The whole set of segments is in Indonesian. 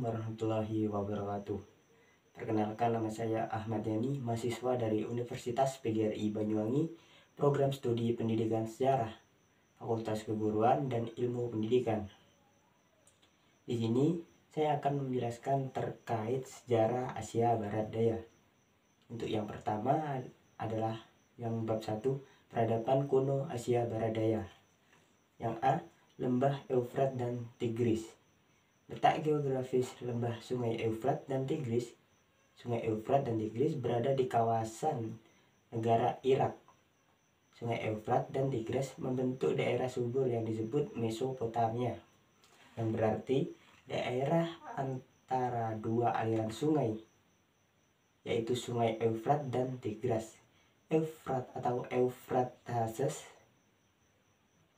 warahmatullahi wabarakatuh. Perkenalkan, nama saya Ahmad Yani, mahasiswa dari Universitas PGRI Banyuwangi, Program Studi Pendidikan Sejarah, Fakultas Keguruan dan Ilmu Pendidikan. Di sini saya akan menjelaskan terkait sejarah Asia Barat Daya. Untuk yang pertama adalah yang bab 1, peradaban kuno Asia Barat Daya. Yang A, lembah Eufrat dan Tigris. Letak geografis lembah Sungai Eufrat dan Tigris. Sungai Eufrat dan Tigris berada di kawasan negara Irak. Sungai Eufrat dan Tigris membentuk daerah subur yang disebut Mesopotamia, yang berarti daerah antara dua aliran sungai, yaitu Sungai Eufrat dan Tigris. Eufrat atau Euphrates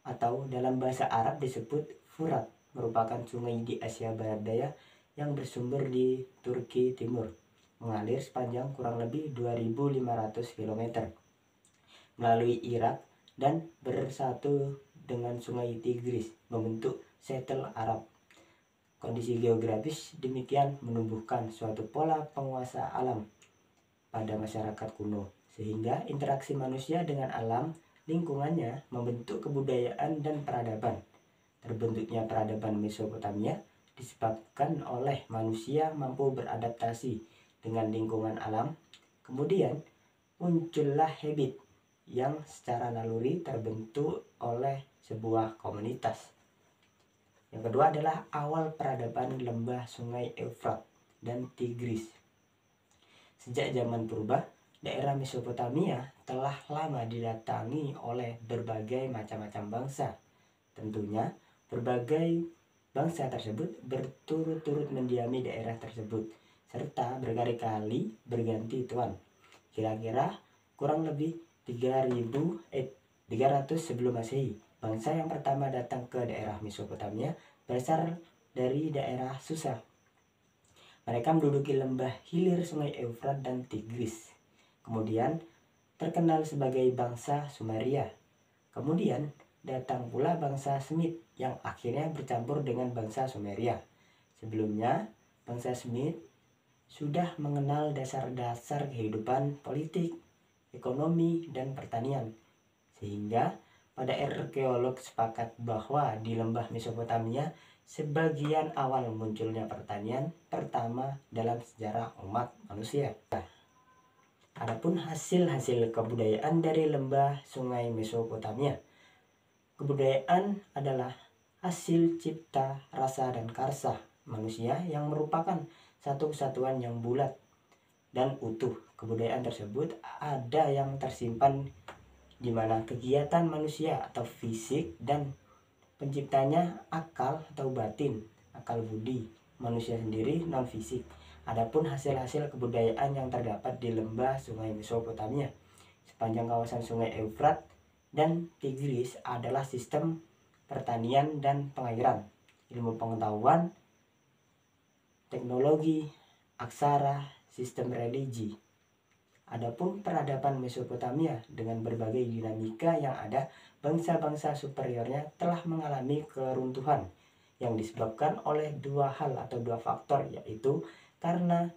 atau dalam bahasa Arab disebut Furat merupakan sungai di Asia Barat Daya yang bersumber di Turki Timur, mengalir sepanjang kurang lebih 2.500 km melalui Irak dan bersatu dengan Sungai Tigris membentuk Shuttle Arab. Kondisi geografis demikian menumbuhkan suatu pola penguasa alam pada masyarakat kuno, sehingga interaksi manusia dengan alam lingkungannya membentuk kebudayaan dan peradaban. Terbentuknya peradaban Mesopotamia disebabkan oleh manusia mampu beradaptasi dengan lingkungan alam. Kemudian muncullah habit yang secara naluri terbentuk oleh sebuah komunitas. Yang kedua adalah awal peradaban lembah Sungai Eufrat dan Tigris. Sejak zaman purba, daerah Mesopotamia telah lama didatangi oleh berbagai macam-macam bangsa. Tentunya berbagai bangsa tersebut berturut-turut mendiami daerah tersebut serta berkali-kali berganti tuan. Kira-kira kurang lebih 300 sebelum Masehi, bangsa yang pertama datang ke daerah Mesopotamia berasal dari daerah Susa. Mereka menduduki lembah hilir Sungai Eufrat dan Tigris. Kemudian terkenal sebagai bangsa Sumeria. Kemudian datang pula bangsa Semit yang akhirnya bercampur dengan bangsa Sumeria. Sebelumnya, bangsa Semit sudah mengenal dasar-dasar kehidupan politik, ekonomi, dan pertanian. Sehingga pada arkeolog sepakat bahwa di lembah Mesopotamia sebagian awal munculnya pertanian pertama dalam sejarah umat manusia. Adapun hasil-hasil kebudayaan dari lembah Sungai Mesopotamia. Kebudayaan adalah hasil cipta, rasa, dan karsa manusia yang merupakan satu kesatuan yang bulat dan utuh. Kebudayaan tersebut ada yang tersimpan di mana kegiatan manusia atau fisik dan penciptanya akal atau batin, akal budi manusia sendiri non fisik. Adapun hasil-hasil kebudayaan yang terdapat di lembah Sungai Mesopotamia sepanjang kawasan Sungai Eufrat dan Tigris adalah sistem pertanian dan pengairan, ilmu pengetahuan, teknologi, aksara, sistem religi. Adapun peradaban Mesopotamia dengan berbagai dinamika yang ada, bangsa-bangsa superiornya telah mengalami keruntuhan yang disebabkan oleh dua hal atau dua faktor, yaitu karena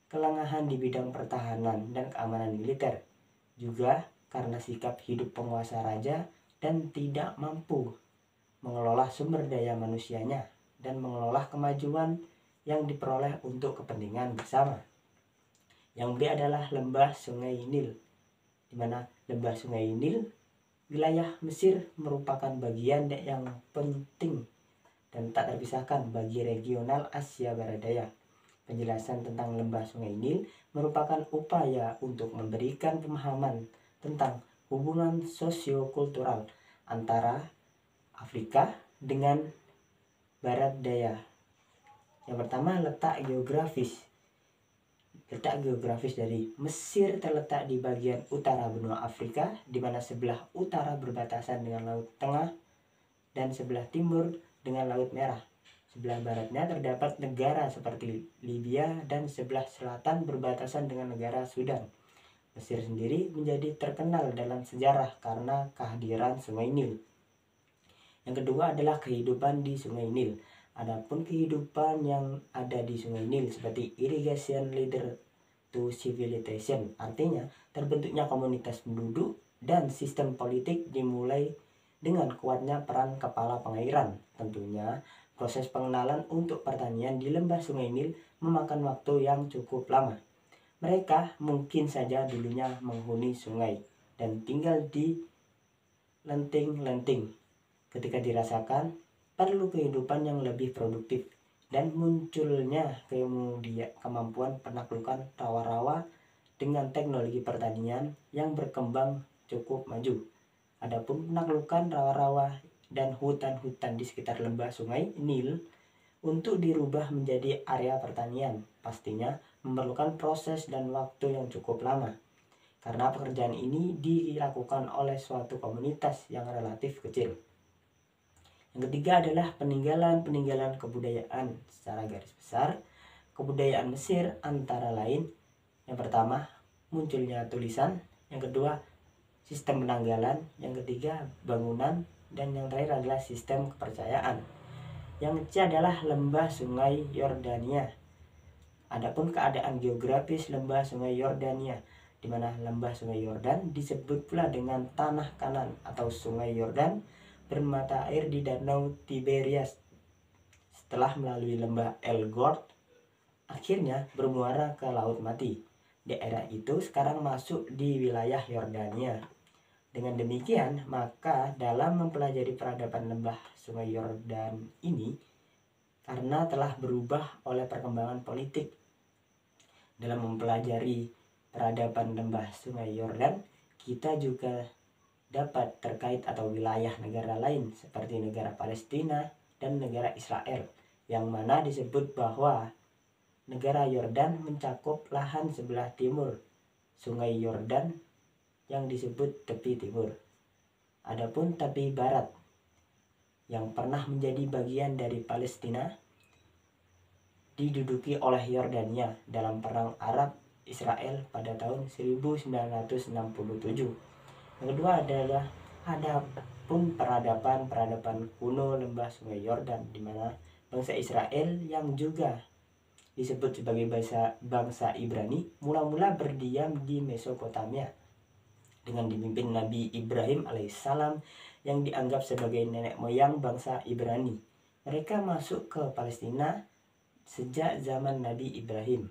kelengahan di bidang pertahanan dan keamanan militer, juga karena sikap hidup penguasa raja dan tidak mampu mengelola sumber daya manusianya dan mengelola kemajuan yang diperoleh untuk kepentingan bersama. Yang B adalah lembah Sungai Nil, di mana lembah Sungai Nil, wilayah Mesir merupakan bagian yang penting dan tak terpisahkan bagi regional Asia Barat Daya. Penjelasan tentang lembah Sungai Nil merupakan upaya untuk memberikan pemahaman tentang hubungan sosiokultural antara Afrika dengan Barat Daya. Yang pertama, letak geografis. Letak geografis dari Mesir terletak di bagian utara benua Afrika, di mana sebelah utara berbatasan dengan Laut Tengah dan sebelah timur dengan Laut Merah. Sebelah baratnya terdapat negara seperti Libya dan sebelah selatan berbatasan dengan negara Sudan. Mesir sendiri menjadi terkenal dalam sejarah karena kehadiran Sungai Nil. Yang kedua adalah kehidupan di Sungai Nil. Adapun kehidupan yang ada di Sungai Nil seperti irrigation leader to civilization, artinya terbentuknya komunitas penduduk dan sistem politik dimulai dengan kuatnya peran kepala pengairan. Tentunya proses pengenalan untuk pertanian di lembah Sungai Nil memakan waktu yang cukup lama. Mereka mungkin saja dulunya menghuni sungai dan tinggal di lenting-lenting. Ketika dirasakan perlu kehidupan yang lebih produktif dan munculnya kemudian kemampuan penaklukan rawa-rawa dengan teknologi pertanian yang berkembang cukup maju. Adapun penaklukan rawa-rawa dan hutan-hutan di sekitar lembah Sungai Nil untuk dirubah menjadi area pertanian pastinya memerlukan proses dan waktu yang cukup lama. Karena pekerjaan ini dilakukan oleh suatu komunitas yang relatif kecil. Yang ketiga adalah peninggalan kebudayaan secara garis besar. Kebudayaan Mesir antara lain, yang pertama munculnya tulisan, yang kedua sistem penanggalan, yang ketiga bangunan, dan yang terakhir adalah sistem kepercayaan. Yang C adalah lembah Sungai Yordania. Adapun keadaan geografis lembah Sungai Yordania, di mana lembah Sungai Yordan disebut pula dengan tanah kanan atau Sungai Yordan, bermata air di Danau Tiberias. Setelah melalui lembah El Gord, akhirnya bermuara ke Laut Mati. Daerah itu sekarang masuk di wilayah Yordania. Dengan demikian, maka dalam mempelajari peradaban lembah Sungai Yordan ini, karena telah berubah oleh perkembangan politik, dalam mempelajari peradaban lembah Sungai Yordan, kita juga dapat terkait atau wilayah negara lain seperti negara Palestina dan negara Israel, yang mana disebut bahwa negara Yordan mencakup lahan sebelah timur Sungai Yordan yang disebut tepi timur. Adapun tepi barat yang pernah menjadi bagian dari Palestina diduduki oleh Yordania dalam perang Arab Israel pada tahun 1967. Yang kedua adalah adapun peradaban kuno lembah Sungai Yordan, di mana bangsa Israel yang juga disebut sebagai bangsa Ibrani mula-mula berdiam di Mesopotamia dengan dipimpin Nabi Ibrahim alaihissalam yang dianggap sebagai nenek moyang bangsa Ibrani. Mereka masuk ke Palestina sejak zaman Nabi Ibrahim,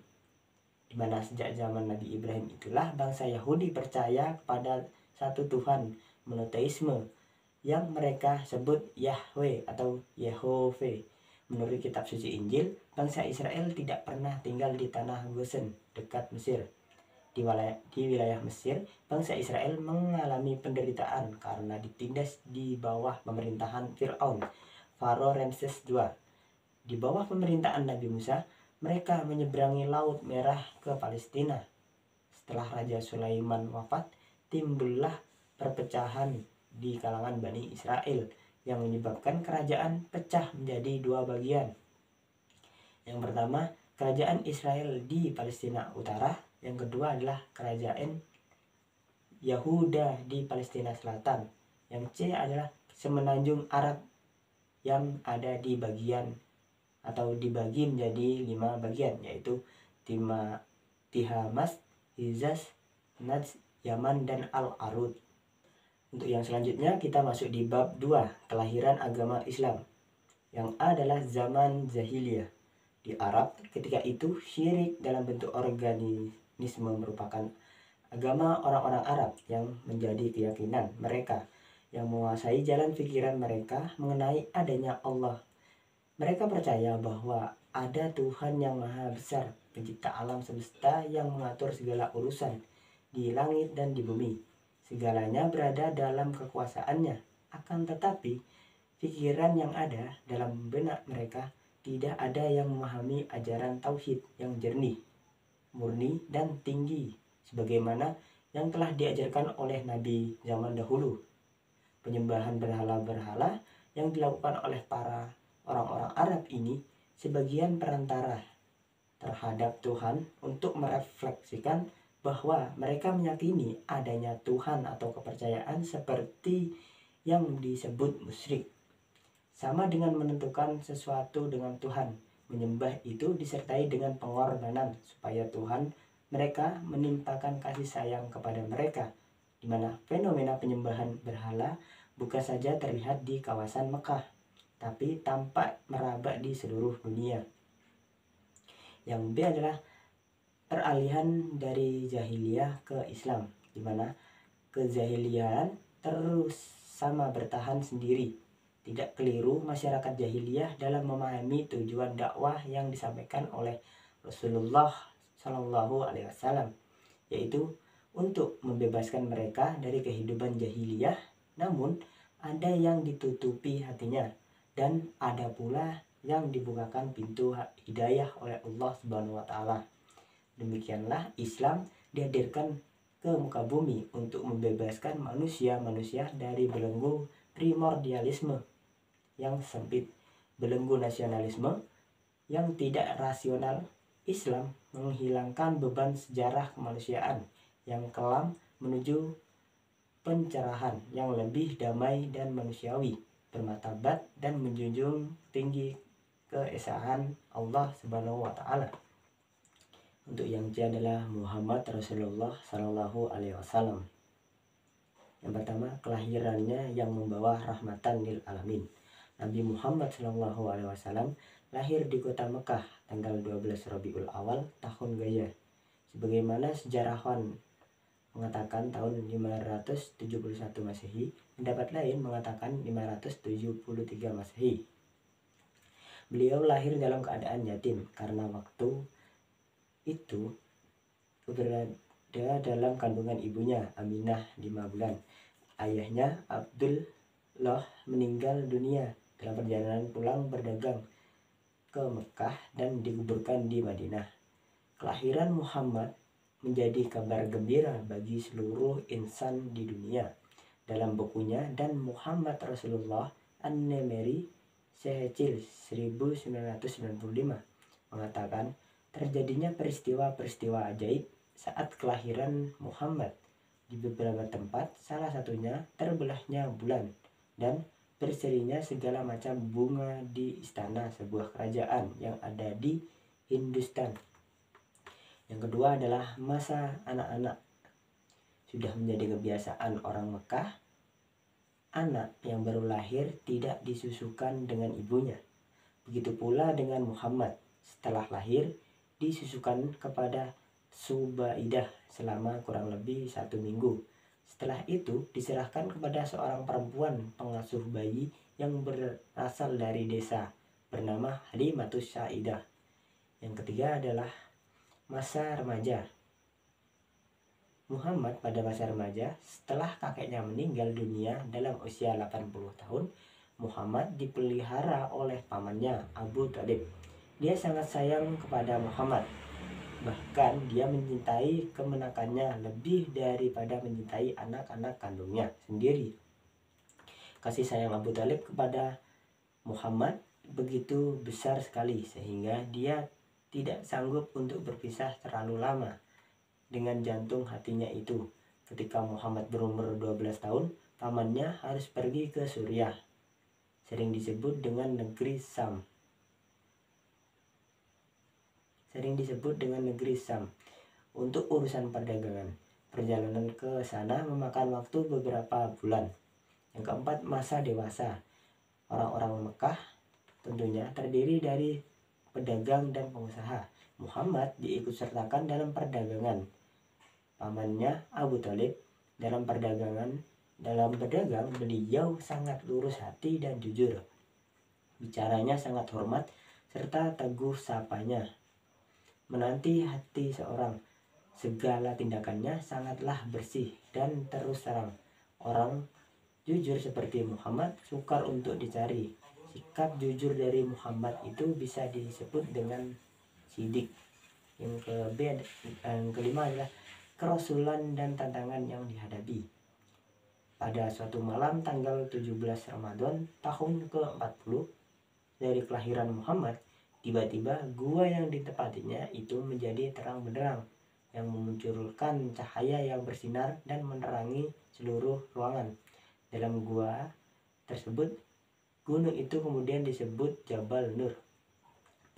di mana sejak zaman Nabi Ibrahim itulah bangsa Yahudi percaya kepada satu Tuhan monoteisme yang mereka sebut Yahweh atau Yehove. Menurut kitab suci Injil, bangsa Israel tidak pernah tinggal di tanah Gosen dekat Mesir. Di wilayah Mesir, bangsa Israel mengalami penderitaan karena ditindas di bawah pemerintahan Fir'aun, Faro Ramses II. Di bawah pemerintahan Nabi Musa, mereka menyeberangi Laut Merah ke Palestina. Setelah Raja Sulaiman wafat, timbullah perpecahan di kalangan Bani Israel yang menyebabkan kerajaan pecah menjadi dua bagian. Yang pertama, kerajaan Israel di Palestina Utara. Yang kedua adalah kerajaan Yahuda di Palestina Selatan. Yang C adalah semenanjung Arab yang ada di bagian atau dibagi menjadi 5 bagian, yaitu Tihamas, Hijaz, Najd, Yaman, dan Al-Arud. Untuk yang selanjutnya kita masuk di bab 2, kelahiran agama Islam. Yang A adalah zaman Jahiliyah. Di Arab ketika itu syirik dalam bentuk organisme merupakan agama orang-orang Arab yang menjadi keyakinan mereka, yang menguasai jalan pikiran mereka mengenai adanya Allah. Mereka percaya bahwa ada Tuhan yang maha besar, pencipta alam semesta yang mengatur segala urusan di langit dan di bumi. Segalanya berada dalam kekuasaannya. Akan tetapi, pikiran yang ada dalam benak mereka tidak ada yang memahami ajaran tauhid yang jernih, murni, dan tinggi, sebagaimana yang telah diajarkan oleh Nabi zaman dahulu. Penyembahan berhala-berhala yang dilakukan oleh para orang-orang Arab ini sebagian perantara terhadap Tuhan untuk merefleksikan bahwa mereka meyakini adanya Tuhan atau kepercayaan seperti yang disebut musyrik. sama dengan menentukan sesuatu dengan Tuhan. Menyembah itu disertai dengan pengorbanan supaya Tuhan mereka menimpakan kasih sayang kepada mereka, di mana fenomena penyembahan berhala bukan saja terlihat di kawasan Mekah, tapi tampak merabak di seluruh dunia. Yang B adalah peralihan dari jahiliyah ke Islam, di mana kezahiliahan terus sama bertahan sendiri. Tidak keliru masyarakat jahiliyah dalam memahami tujuan dakwah yang disampaikan oleh Rasulullah Shallallahu Alaihi Wasallam, yaitu untuk membebaskan mereka dari kehidupan jahiliyah. Namun ada yang ditutupi hatinya dan ada pula yang dibukakan pintu hidayah oleh Allah Subhanahu Wa Taala. Demikianlah Islam dihadirkan ke muka bumi untuk membebaskan manusia-manusia dari belenggu primordialisme yang sempit, belenggu nasionalisme yang tidak rasional. Islam menghilangkan beban sejarah kemanusiaan yang kelam menuju pencerahan yang lebih damai dan manusiawi, bermartabat dan menjunjung tinggi keesaan Allah Subhanahu wa Ta'ala. Untuk yang C adalah Muhammad Rasulullah Sallallahu Alaihi Wasallam. Yang pertama, kelahirannya yang membawa rahmatan lil alamin. Nabi Muhammad Sallallahu Alaihi Wasallam lahir di kota Mekah tanggal 12 Rabiul Awal tahun Gaya, sebagaimana sejarawan mengatakan tahun 571 Masehi, pendapat lain mengatakan 573 Masehi. Beliau lahir dalam keadaan yatim karena waktu itu berada dalam kandungan ibunya Aminah 5 bulan. Ayahnya Abdullah meninggal dunia dalam perjalanan pulang berdagang ke Mekah dan dikuburkan di Madinah. Kelahiran Muhammad menjadi kabar gembira bagi seluruh insan di dunia. Dalam bukunya Dan Muhammad Rasulullah An-Nemeri Sehecil 1995 mengatakan terjadinya peristiwa-peristiwa ajaib saat kelahiran Muhammad di beberapa tempat, salah satunya terbelahnya bulan dan berserinya segala macam bunga di istana sebuah kerajaan yang ada di Hindustan. Yang kedua adalah masa anak-anak. Sudah menjadi kebiasaan orang Mekah, anak yang baru lahir tidak disusukan dengan ibunya. Begitu pula dengan Muhammad, setelah lahir disusukan kepada Subaidah selama kurang lebih 1 minggu. Setelah itu diserahkan kepada seorang perempuan pengasuh bayi yang berasal dari desa bernama Halimatus Saidah. Yang ketiga adalah masa remaja. Muhammad pada masa remaja, setelah kakeknya meninggal dunia dalam usia 80 tahun, Muhammad dipelihara oleh pamannya Abu Thalib. Dia sangat sayang kepada Muhammad. Bahkan dia mencintai kemenakannya lebih daripada mencintai anak-anak kandungnya sendiri. Kasih sayang Abu Thalib kepada Muhammad begitu besar sekali sehingga dia tidak sanggup untuk berpisah terlalu lama dengan jantung hatinya itu. Ketika Muhammad berumur 12 tahun, pamannya harus pergi ke Suriah, sering disebut dengan negeri Sam. Untuk urusan perdagangan. Perjalanan ke sana memakan waktu beberapa bulan. Yang keempat, masa dewasa. Orang-orang Mekah tentunya terdiri dari pedagang dan pengusaha. Muhammad diikutsertakan dalam perdagangan. Pamannya Abu Thalib dalam berdagang beliau sangat lurus hati dan jujur. Bicaranya sangat hormat serta teguh sapanya menanti hati seorang. Segala tindakannya sangatlah bersih dan terus terang. Orang jujur seperti Muhammad sukar untuk dicari. Sikap jujur dari Muhammad itu bisa disebut dengan sidik. Yang kelima adalah kerasulan dan tantangan yang dihadapi. Pada suatu malam tanggal 17 Ramadan tahun ke-40 dari kelahiran Muhammad, tiba-tiba gua yang ditempatinya itu menjadi terang benderang yang memunculkan cahaya yang bersinar dan menerangi seluruh ruangan. Dalam gua tersebut Gunung itu kemudian disebut Jabal Nur.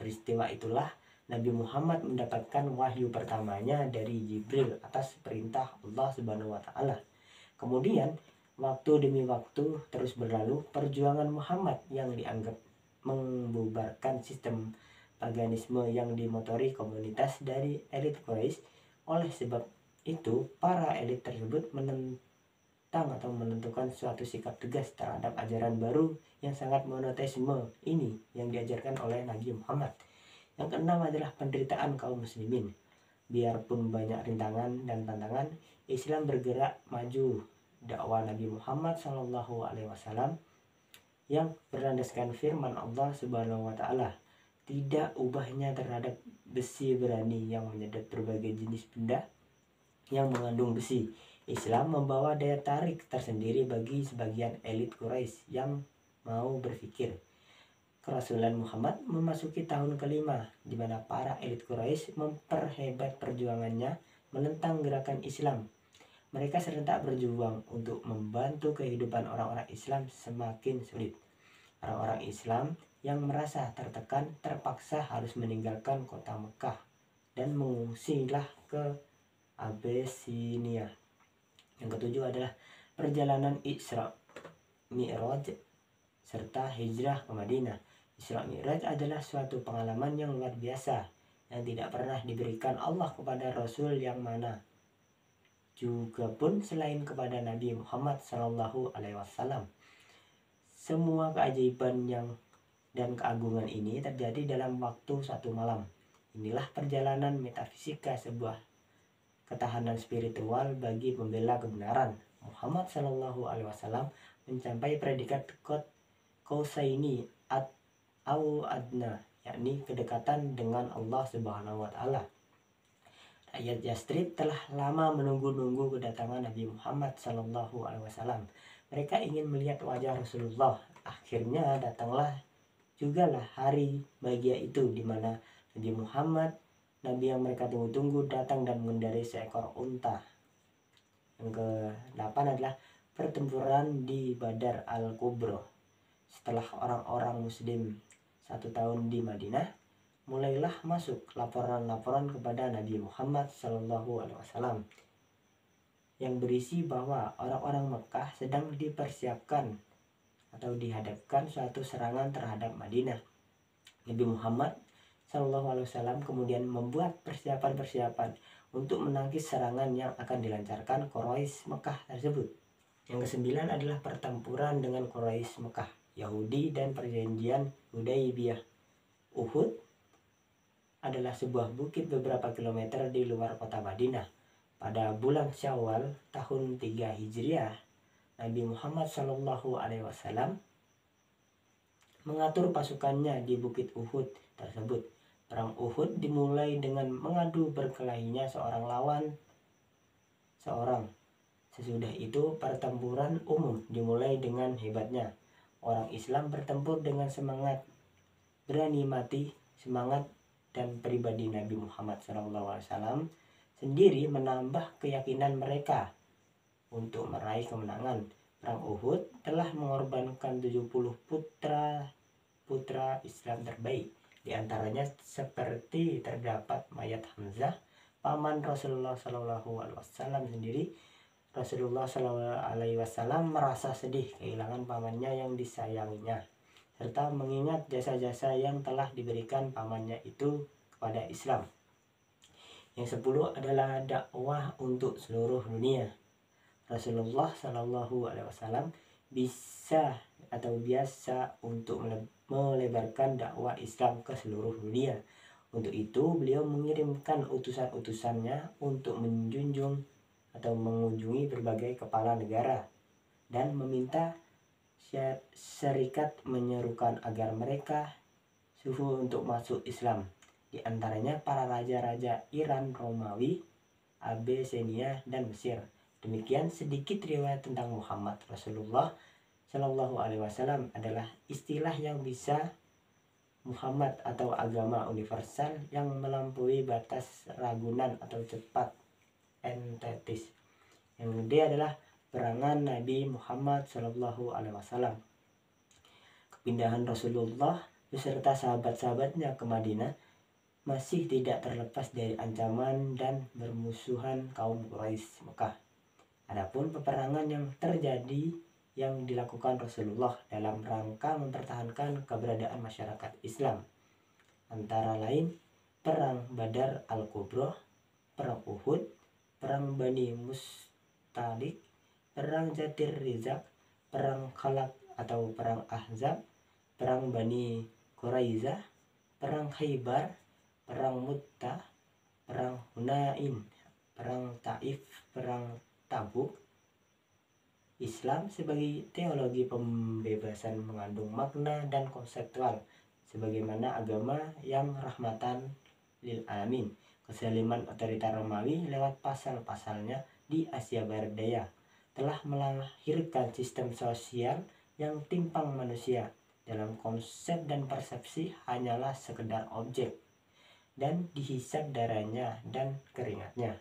Peristiwa itulah Nabi Muhammad mendapatkan wahyu pertamanya dari Jibril atas perintah Allah Subhanahu wa taala. Kemudian waktu demi waktu terus berlalu, perjuangan Muhammad yang dianggap membubarkan sistem paganisme yang dimotori komunitas dari elit Quraisy. Oleh sebab itu, para elit tersebut atau menentukan suatu sikap tegas terhadap ajaran baru yang sangat monoteisme ini yang diajarkan oleh Nabi Muhammad. Yang keenam adalah penderitaan kaum muslimin. Biarpun banyak rintangan dan tantangan, Islam bergerak maju. Dakwah Nabi Muhammad SAW yang berlandaskan firman Allah Subhanahu wa taala, tidak ubahnya terhadap besi berani yang menyedot berbagai jenis benda yang mengandung besi. Islam membawa daya tarik tersendiri bagi sebagian elit Quraisy yang mau berpikir. Kerasulan Muhammad memasuki tahun kelima, di mana para elit Quraisy memperhebat perjuangannya menentang gerakan Islam. Mereka serentak berjuang untuk membantu kehidupan orang-orang Islam semakin sulit. Orang-orang Islam yang merasa tertekan terpaksa harus meninggalkan kota Mekah dan mengungsilah ke Abesinia. Yang ketujuh adalah perjalanan Isra Mi'raj serta hijrah ke Madinah. Isra Mi'raj adalah suatu pengalaman yang luar biasa yang tidak pernah diberikan Allah kepada Rasul yang mana juga pun selain kepada Nabi Muhammad SAW. Semua keajaiban dan keagungan ini terjadi dalam waktu satu malam. Inilah perjalanan metafisika sebuah ketahanan spiritual bagi pembela kebenaran. Muhammad SAW mencapai predikat Qausaini au adna, yakni kedekatan dengan Allah Subhanahu wa taala. Rakyat Yastrib telah lama menunggu-nunggu kedatangan Nabi Muhammad SAW. Mereka ingin melihat wajah Rasulullah. Akhirnya datanglah jugalah hari bahagia itu, di mana Nabi Muhammad, Nabi yang mereka tunggu-tunggu, datang dan mengendarai seekor unta. Yang ke-8 adalah pertempuran di Badar al-Kubra. Setelah orang-orang muslim 1 tahun di Madinah, mulailah masuk laporan-laporan kepada Nabi Muhammad SAW yang berisi bahwa orang-orang Mekah sedang dipersiapkan atau dihadapkan suatu serangan terhadap Madinah. Nabi Muhammad SAW kemudian membuat persiapan-persiapan untuk menangkis serangan yang akan dilancarkan Quraisy Mekah tersebut. Yang ke-9 adalah pertempuran dengan Quraisy Mekah, Yahudi dan perjanjian Hudaybiyah. Uhud adalah sebuah bukit beberapa kilometer di luar kota Madinah. Pada bulan Syawal tahun 3 Hijriah, Nabi Muhammad SAW mengatur pasukannya di bukit Uhud tersebut. Perang Uhud dimulai dengan mengadu berkelahinya seorang lawan seorang. Sesudah itu pertempuran umum dimulai dengan hebatnya. Orang Islam bertempur dengan semangat, berani mati, semangat dan pribadi Nabi Muhammad SAW sendiri menambah keyakinan mereka untuk meraih kemenangan. Perang Uhud telah mengorbankan 70 putra Islam terbaik. Di antaranya seperti terdapat mayat Hamzah, paman Rasulullah SAW sendiri. Rasulullah SAW merasa sedih kehilangan pamannya yang disayanginya, serta mengingat jasa-jasa yang telah diberikan pamannya itu kepada Islam. Yang 10 adalah dakwah untuk seluruh dunia. Rasulullah SAW biasa untuk melebarkan dakwah Islam ke seluruh dunia. Untuk itu beliau mengirimkan utusan-utusannya untuk mengunjungi berbagai kepala negara dan meminta serikat menyerukan agar mereka suhu untuk masuk Islam. Di antaranya para raja-raja Iran, Romawi, Abesinia dan Mesir. Demikian sedikit riwayat tentang Muhammad. Rasulullah SAW adalah istilah yang bisa Muhammad atau agama universal yang melampaui batas ragunan atau cepat entetis. Yang D adalah perangan Nabi Muhammad SAW. pindahan Rasulullah beserta sahabat-sahabatnya ke Madinah masih tidak terlepas dari ancaman dan bermusuhan kaum Quraisy Mekah. Adapun peperangan yang terjadi yang dilakukan Rasulullah dalam rangka mempertahankan keberadaan masyarakat Islam, antara lain Perang Badar Al-Kubra, Perang Uhud, Perang Bani Mustalik, Perang Jatir Rizak, Perang Khalaq atau Perang Ahzab, Perang Bani Quraizah, Perang Khaybar, Perang Mu'tah, Perang Hunain, Perang Taif, Perang Tabuk. Islam sebagai teologi pembebasan mengandung makna dan konseptual sebagaimana agama yang rahmatan lil alamin. Kezaliman otoriter Romawi lewat pasal-pasalnya di Asia Barat Daya telah melahirkan sistem sosial yang timpang manusia dalam konsep dan persepsi hanyalah sekedar objek dan dihisap darahnya dan keringatnya.